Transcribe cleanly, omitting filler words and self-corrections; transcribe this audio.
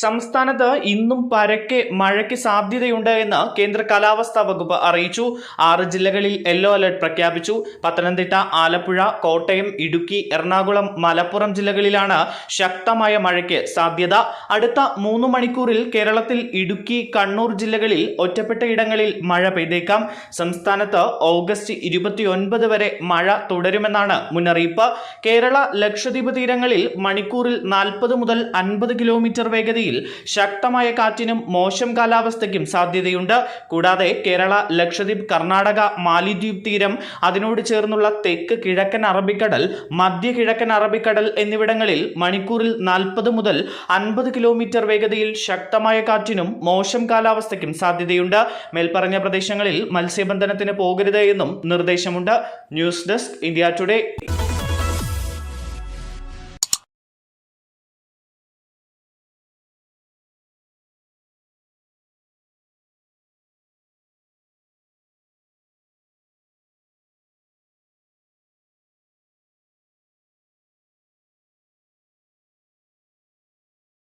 സംസ്ഥാനത്ത് ഇന്നും പരക്കെ മഴയ്ക്ക് സാധ്യതയുണ്ട് എന്ന് കേന്ദ്ര കാലാവസ്ഥാ വകുപ്പ് അറിയിച്ചു. 6 ജില്ലകളിൽ യെല്ലോ അലർട്ട് പ്രഖ്യാപിച്ചു. പത്തനംതിട്ട, ആലപ്പുഴ, കോട്ടയം, ഇടുക്കി, എറണാകുളം, മലപ്പുറം ജില്ലകളിലാണ് ശക്തമായ മഴയ്ക്ക് സാധ്യത. അടുത്ത 3 മണിക്കൂറിൽ കേരളത്തിൽ ഇടുക്കി, കണ്ണൂർ ജില്ലകളിൽ ഒറ്റപ്പെട്ട ഇടങ്ങളിൽ മഴ പെയ്തേക്കാം. സംസ്ഥാനത്ത് ഓഗസ്റ്റ് 29 വരെ മഴ തുടരുമെന്നാണ് മുന്നറിയിപ്പ്. കേരള, ലക്ഷദ്വീപ് തീരങ്ങളിൽ മണിക്കൂറിൽ 40 മുതൽ 50 കിലോമീറ്റർ വേഗതയിൽ ശക്തമായ കാറ്റിനും മോശം കാലാവസ്ഥയ്ക്കും സാധ്യതയുണ്ട്. കൂടാതെ കേരള, ലക്ഷദ്വീപ്, കർണാടക, മാലിദ്വീപ് തീരം, അതിനോട് ചേർന്നുള്ള തെക്ക് കിഴക്കൻ അറബിക്കടൽ, മധ്യ കിഴക്കൻ അറബിക്കടൽ എന്നിവിടങ്ങളിൽ മണിക്കൂറിൽ 40 മുതൽ 50 കിലോമീറ്റർ വേഗതയിൽ ശക്തമായ കാറ്റിനും മോശം കാലാവസ്ഥയ്ക്കും സാധ്യതയുണ്ട്. മേൽപ്പറഞ്ഞ പ്രദേശങ്ങളിൽ മത്സ്യബന്ധനത്തിന് പോകരുത് എന്നും നിർദ്ദേശമുണ്ട്. News desk, India today.